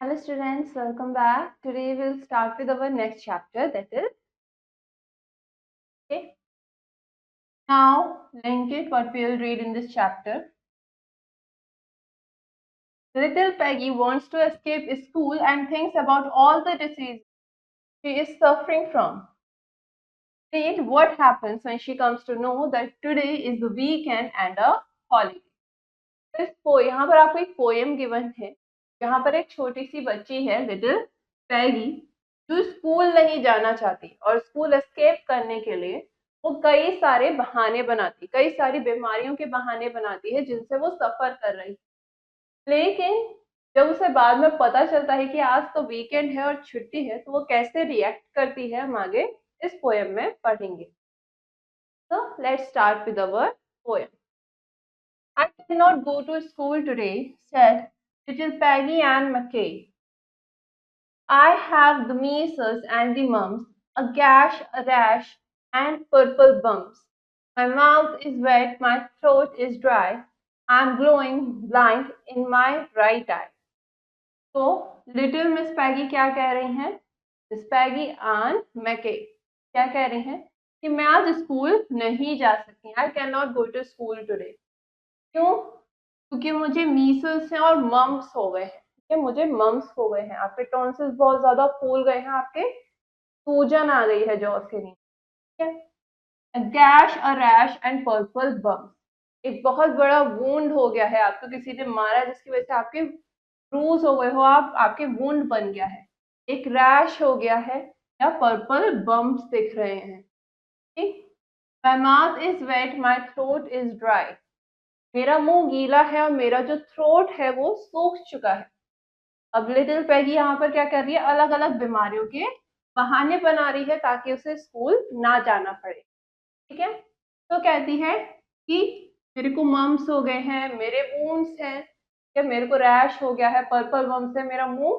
Hello students, welcome back. Today we'll start with our next chapter, that is okay. Now link it what we'll read in this chapter. Little Peggy wants to escape school and thinks about all the diseases she is suffering from. Read what happens when she comes to know that today is the weekend and a holiday. यहाँ पर आपको एक poem given है। यहाँ पर एक छोटी सी बच्ची है लिटिल पैगी जो स्कूल नहीं जाना चाहती और स्कूल एस्केप करने के लिए वो कई सारे बहाने बनाती, कई सारी बीमारियों के बहाने बनाती है जिनसे वो सफर कर रही है। लेकिन जब उसे बाद में पता चलता है कि आज तो वीकेंड है और छुट्टी है तो वो कैसे रिएक्ट करती है हम आगे इस पोएम में पढ़ेंगे। So let's start with our poem. I cannot go to school today, said little Peggy Ann McKay. I have the measles and the mumps, a gash, a rash, and purple bumps. My mouth is wet, my throat is dry. I'm glowing blind in my right eye. तो little miss पैगी क्या कह रही हैं? Miss पैगी N मैके क्या कह रही हैं कि मैं आज स्कूल नहीं जा सकती। I can not go to school today. क्यों? क्योंकि मुझे मीसल्स हैं और मम्प्स हो गए हैं। ठीक है, मुझे मम्प्स हो गए हैं, आपके टॉन्सिल्स बहुत ज्यादा फूल गए हैं, आपके सूजन आ गई है जॉस के नीचे। ठीक है, gash, a rash and purple bumps, एक बहुत बड़ा वुंड हो गया है, आपको किसी ने मारा जिसकी वजह से आपके ब्रूज हो गए हो, आपके वुंड बन गया है, एक रैश हो गया है या पर्पल बम्प्स दिख रहे हैं। ठीक, my mouth is wet, my throat is dry, मेरा मुंह गीला है और मेरा जो थ्रोट है वो सूख चुका है। अब लिटिल पैगी यहाँ पर क्या कर रही है? अलग अलग बीमारियों के बहाने बना रही है ताकि उसे स्कूल ना जाना पड़े। ठीक है, तो कहती है कि मेरे को मम्स हो गए हैं, मेरे वूंड्स हैं, या मेरे को रैश हो गया है, पर्पल बम्स है, मेरा मुंह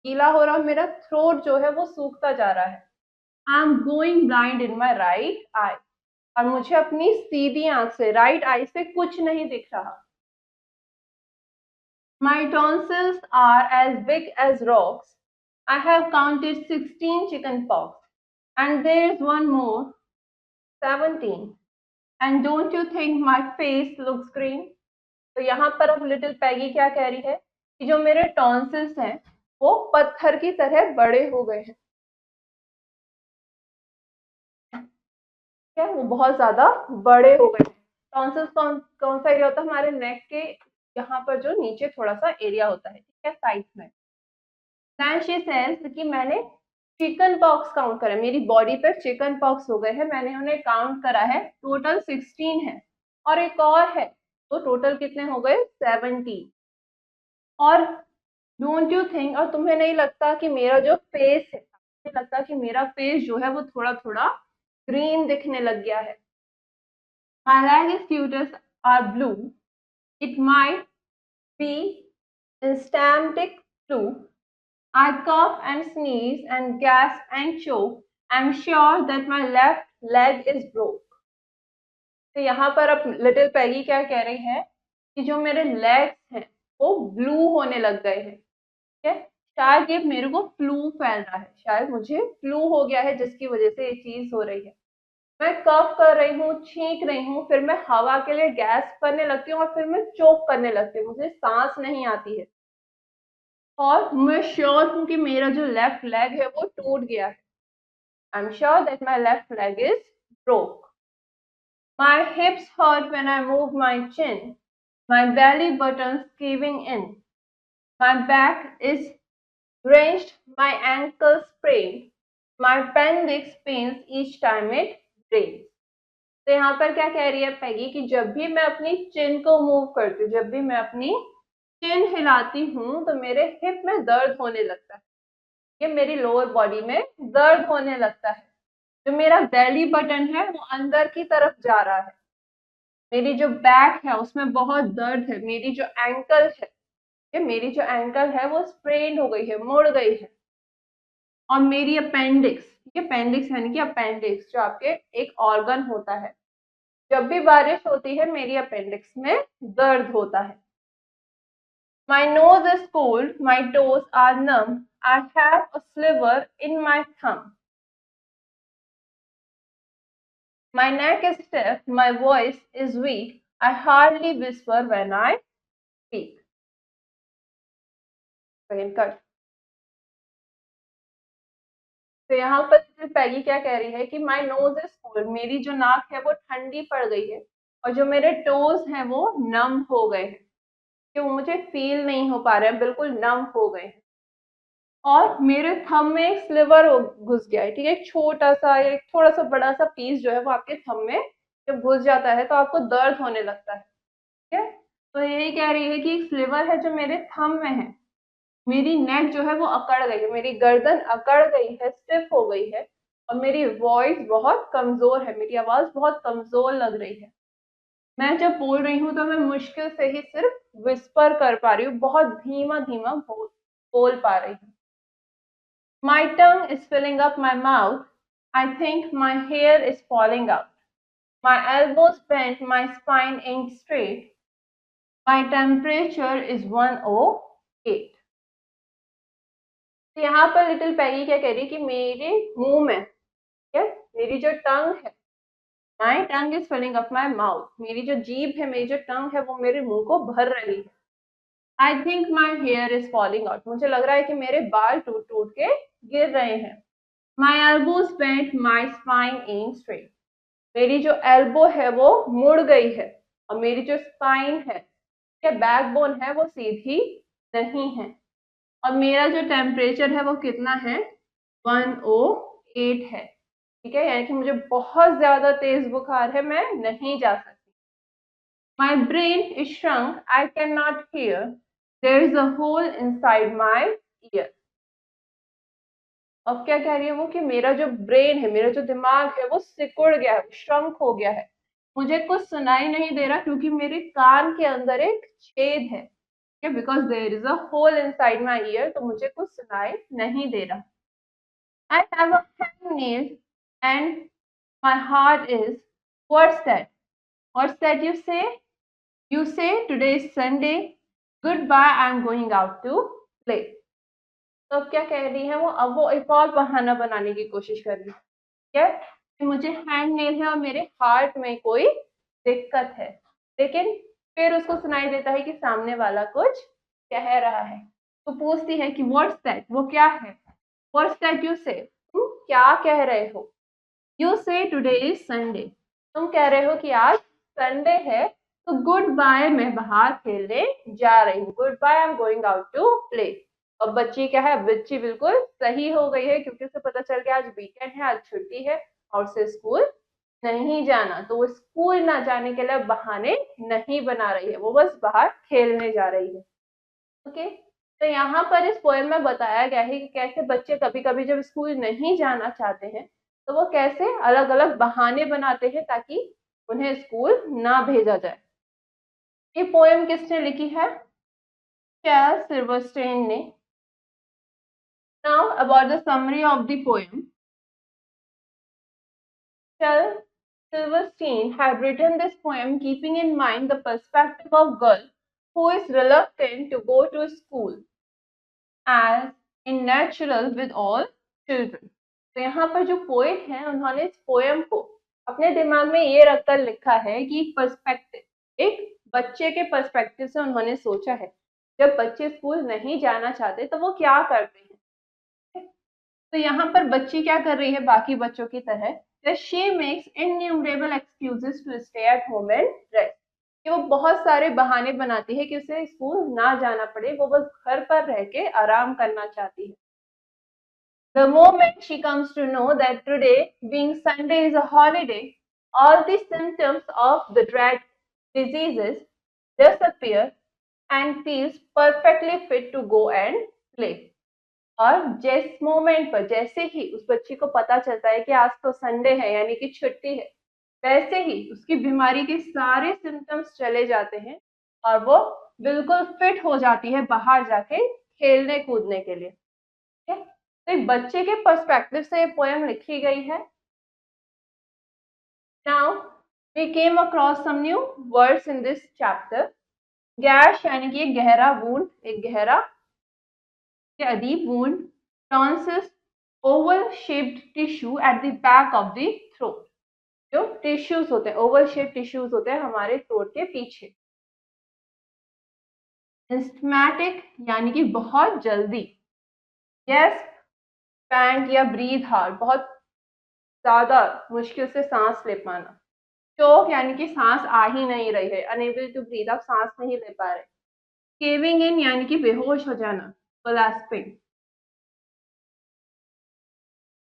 गीला हो रहा है, मेरा थ्रोट जो है वो सूखता जा रहा है। I am going blind in my right I, और मुझे अपनी सीधी आंख से, राइट आई से कुछ नहीं दिख रहा। My tonsils are as big as rocks. I have counted 16 chicken pox. And there's one more, 17. And don't you think my face looks green? तो यहाँ पर अब लिटिल पैगी क्या कह रही है कि जो मेरे टॉन्सिल्स हैं वो पत्थर की तरह बड़े हो गए हैं। क्या, वो बहुत ज्यादा बड़े हो गए हैं। टॉन्सिल्स कौन कौन सा एरिया होता है? हमारे नेक के यहाँ पर जो नीचे थोड़ा सा एरिया होता है, ठीक है, साइड में। Then she says कि मैंने चिकन पॉक्स काउंट करा, मेरी बॉडी पर चिकन पॉक्स हो गए हैं, मैंने उन्हें काउंट करा है, टोटल 16 है और एक और है, तो टोटल कितने हो गए? 70। और डोंट यू थिंक, और तुम्हें नहीं लगता कि मेरा जो फेस है, मुझे लगता कि मेरा फेस जो है वो थोड़ा थोड़ा ग्रीन दिखने लग गया है। My leg cutis are blue. It might be instamatic flu. I cough and sneeze and gasp and choke. I'm sure that my left leg is broke. तो यहाँ पर अब लिटिल पैगी क्या कह रही है कि जो मेरे लेग्स हैं वो ब्लू होने लग गए हैं। ठीक है, शायद ये मेरे को फ्लू फैल रहा है, शायद मुझे फ्लू हो गया है जिसकी वजह से ये चीज हो रही है। मैं कफ कर रही हूँ, छींक रही हूँ, फिर मैं हवा के लिए गैस करने लगती हूँ और फिर मैं चोक करने लगती हूँ, मुझे सांस नहीं आती है। और मैं श्योर हूँ कि मेरा जो लेफ्ट लेग है वो टूट गया है। I am sure that my left leg is broke. My hips hurt when I move my chin, my belly buttons caving in, my back is wrenched, my ankles sprained, my appendix pains each time it rains. तो यहाँ पर क्या कह रही है पैगी कि जब भी मैं अपनी चिन को मूव करती हूँ, जब भी मैं अपनी चिन हिलाती हूँ तो मेरे हिप में दर्द होने लगता है, ये मेरी लोअर बॉडी में दर्द होने लगता है। जो मेरा बेली बटन है वो अंदर की तरफ जा रहा है, मेरी जो बैक है उसमें बहुत दर्द है, मेरी जो एंकल है, ये मेरी जो एंकल है वो स्प्रेन हो गई है, मुड़ गई है। और मेरी अपेंडिक्स, ये अपेंडिक्स यानी कि अपेंडिक्स जो आपके एक ऑर्गन होता है, जब भी बारिश होती है मेरी अपेंडिक्स में दर्द होता है। My nose is cold, my toes are numb, I have a sliver in my thumb. My neck is stiff, my voice is weak, I hardly whisper when I speak. Second cut. तो यहाँ पर पैगी क्या कह रही है कि my nose is cold, मेरी जो नाक है वो ठंडी पड़ गई है और जो मेरे टोज हैं वो नम हो गए हैं, कि वो मुझे फील नहीं हो पा रहे हैं, बिल्कुल नम हो गए हैं। और मेरे थंब में एक स्लिवर घुस गया है, ठीक है, एक छोटा सा या एक थोड़ा सा बड़ा सा पीस जो है वो आपके थंब में जब घुस जाता है तो आपको दर्द होने लगता है, ठीक है। तो यही कह रही है कि एक स्लिवर है जो मेरे थंब में है, मेरी नेक जो है वो अकड़ गई है, मेरी गर्दन अकड़ गई है, स्टिफ हो गई है और मेरी वॉइस बहुत कमजोर है, मेरी आवाज बहुत कमजोर लग रही है। मैं जब बोल रही हूँ तो मैं मुश्किल से ही सिर्फ विस्पर कर पा रही हूँ, बहुत धीमा धीमा बोल पा रही हूँ। My tongue is filling up my mouth. I think my hair is falling out. My elbows bent, my spine ain't straight. My temperature is 108. तो यहाँ पर लिटिल पैगी क्या कह रही है कि मेरे मुंह में, क्या, मेरी जो टंग है, my tongue is filling up my mouth, मेरी जो जीभ है, मेरी जो टंग है वो मेरे मुंह को भर रही है। I think my here is falling out, मुझे लग रहा है कि मेरे बाल टूट टूट के गिर रहे हैं। My elbows bent, my spine and straight, मेरी जो एल्बो है वो मुड़ गई है और मेरी जो स्पाइन है, या बैकबोन है, वो सीधी नहीं है। और मेरा जो टेम्परेचर है वो कितना है, 108 है, ठीक है, यानी कि मुझे बहुत ज्यादा तेज बुखार है, मैं नहीं जा सकती। My brain is shrunk, I can not hear, there is a hole inside my ear. अब क्या कह रही है वो कि मेरा जो ब्रेन है, मेरा जो दिमाग है वो सिकुड़ गया है, श्रंक हो गया है, मुझे कुछ सुनाई नहीं दे रहा क्योंकि मेरे कान के अंदर एक छेद है, because there is a hole inside my ear, तो मुझे कुछ सुनाई नहीं दे रहा। I have a hangnail and my heart is, what's that? What's that you say? You say today is Sunday. Goodbye, I'm going out to play. तो अब क्या कह रही है वो, अब वो एक और बहाना बनाने की कोशिश कर रही है, क्या, कि मुझे हैंग नेल है और मेरे हार्ट में कोई दिक्कत है, लेकिन फिर उसको सुनाई देता है कि सामने वाला कुछ कह रहा है। तो पूछती है कि व्हाट्स दैट, वो क्या है, व्हाट्स दैट यू से, तुम क्या कह रहे हो। यू से टुडे इज संडे, तुम कह रहे हो कि आज संडे है, तो गुड बाय, मैं बाहर खेलने जा रही हूँ, good bye, I am going out to play. अब बच्ची क्या है, बच्ची बिल्कुल सही हो गई है क्योंकि उसे पता चल गया आज वीकेंड है, आज छुट्टी है और उसे स्कूल नहीं जाना, तो वो स्कूल ना जाने के लिए बहाने नहीं बना रही है, वो बस बाहर खेलने जा रही है। ओके, तो यहाँ पर इस पोएम में बताया गया है कि कैसे बच्चे कभी कभी जब स्कूल नहीं जाना चाहते हैं तो वो कैसे अलग अलग बहाने बनाते हैं ताकि उन्हें स्कूल ना भेजा जाए। ये पोएम किसने लिखी है, चार्ल्स सिल्वरस्टेन ने। Now about the summary of the poem. Charles Silverstein had written this poem keeping in mind the perspective of a girl who is reluctant to go to school, as in natural with all children. तो यहाँ पर जो poet है उन्होंने इस poem को अपने दिमाग में ये रखकर लिखा है कि पर्सपेक्टिव, एक बच्चे के पर्सपेक्टिव से उन्होंने सोचा है, जब बच्चे स्कूल नहीं जाना चाहते तो वो क्या करते हैं। तो यहाँ पर बच्ची क्या कर रही है बाकी बच्चों की तरह, she makes innumerable excuses to stay at home and rest, कि वो बहुत सारे बहाने बनाती है कि उसे स्कूल ना जाना पड़े, वो बस घर पर रह के आराम करना चाहती है। The moment she comes to know that today, being Sunday, is a holiday, all the symptoms of the dread diseases disappear and feels perfectly fit to go and play. और जिस मोमेंट पर, जैसे ही उस बच्ची को पता चलता है कि आज तो संडे है यानी कि छुट्टी है, वैसे ही उसकी बीमारी के सारे सिम्टम्स चले जाते हैं और वो बिल्कुल फिट हो जाती है बाहर जाके खेलने कूदने के लिए। ठीक है, तो एक बच्चे के पर्सपेक्टिव से ये पोएम लिखी गई है। Now we came across some new words in this chapter. Gash यानी कि एक गहरा वूंड, एक गहरा या deep wound. Tonsils oval shaped tissue at the back of the throat. जो टिश्यूज होते हैं, ओवल शेप टिश्यूज होते हैं हमारे थ्रोट के पीछे। इंस्टमैटिक यानी कि बहुत जल्दी। गैस, पैंट या ब्रीथ हार्ड, बहुत ज्यादा मुश्किल से सांस ले पाना। चोक यानी कि सांस आ ही नहीं रही है, अनेबल टू ब्रीथ, आप सांस नहीं ले पा रहे। केविंग इन यानी कि बेहोश हो जाना, कोलैप्सिंग।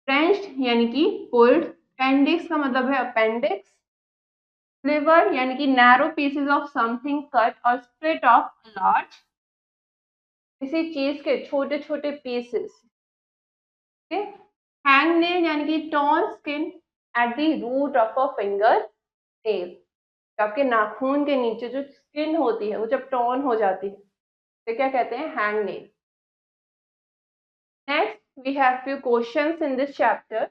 फ्रेंच्ड यानी कि पुल्ड। अपेंडिक्स का मतलब है अपेंडिक्स। स्लिवर यानी कि narrow pieces of something cut और स्प्लिट ऑफ लार्ज, किसी चीज के छोटे छोटे पीसेस। हैंगनेल यानी कि torn skin at the root of a finger nail. आपके नाखून के नीचे जो स्किन होती है वो जब टॉर्न हो जाती है तो क्या कहते हैं, hangnail. Next we have few questions in this chapter.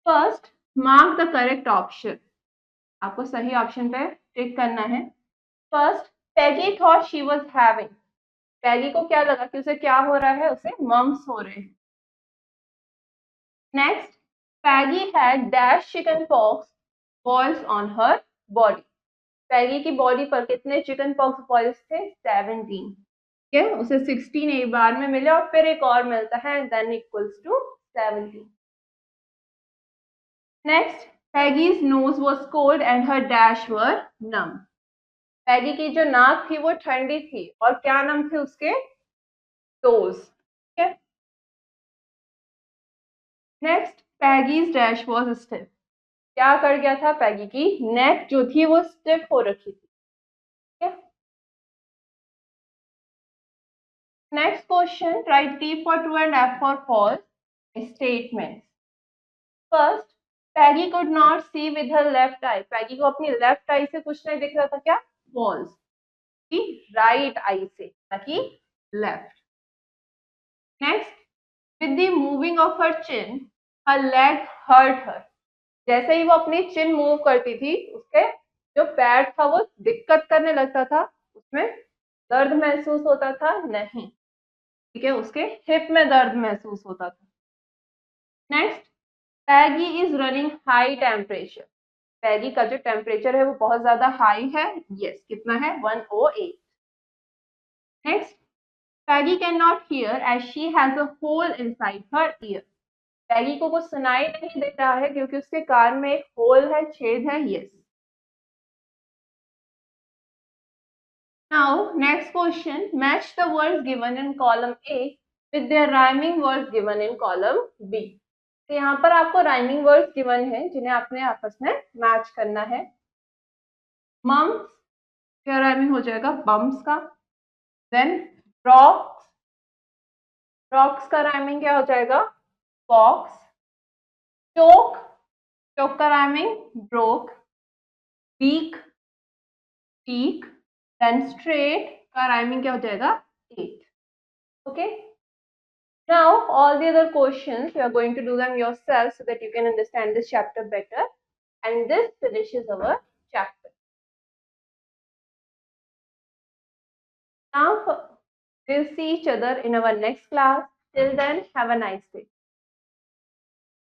First, mark the correct option. आपको सही ऑप्शन पे टिक करना है। First, Peggy thought she was having. Peggy को क्या लगा कि उसे क्या हो रहा है, उसे मम्स हो रहे हैं। Next, Peggy had dash chickenpox balls on her body. Peggy की बॉडी पर कितने चिकन पॉक्स बॉल्स थे, 17। ठीक है, उसे 16 एक बार में मिले और फिर एक और मिलता है, then equals to 17। Next, Peggy's nose was cold and her dash were numb. Peggy की जो नाक थी वो ठंडी थी और क्या नम थे उसके, टोज। ठीक है। Next, Peggy's dash was stiff. क्या कर गया था, पैगी की नेक जो थी वो स्टिफ हो रखी थी। ठीक है। Next question, write T for true and F for false statement. First, Peggy could not see with her left eye. Peggy को अपनी लेफ्ट आई से कुछ नहीं दिख रहा था, क्या, फॉल्स। राइट आई से, ताकि left. Next, with the moving of her chin her leg hurt her. जैसे ही वो अपनी चिन मूव करती थी उसके जो पैर था वो दिक्कत करने लगता था, उसमें दर्द महसूस होता था नहीं। ठीक है, उसके हिप में दर्द महसूस होता था। Next, Peggy is running high temperature. Peggy का जो टेम्परेचर है वो बहुत ज्यादा हाई है, यस, कितना है, 108। Next, Peggy can not hear as she has a hole inside her ear. Peggy को कुछ सुनाई नहीं दे रहा है क्योंकि उसके कान में एक होल है, छेद है, yes. Now, next question, match the words given in column A with their rhyming words given in column B. तो यहाँ पर आपको rhyming words given है जिन्हें आपने आपस में मैच करना है। मम्स, क्या rhyming हो जाएगा, बम्स का। देन रॉक्स, रॉक्स का rhyming क्या हो जाएगा, बॉक्स। चोक, चोक का rhyming broke. Week, teak. Then straight का rhyming क्या हो जाएगा, eight. Okay. Now, all the other questions, you are going to do them yourself so that you can understand this chapter better. And this finishes our chapter. Now, we'll see each other in our next class. Till then, have a nice day.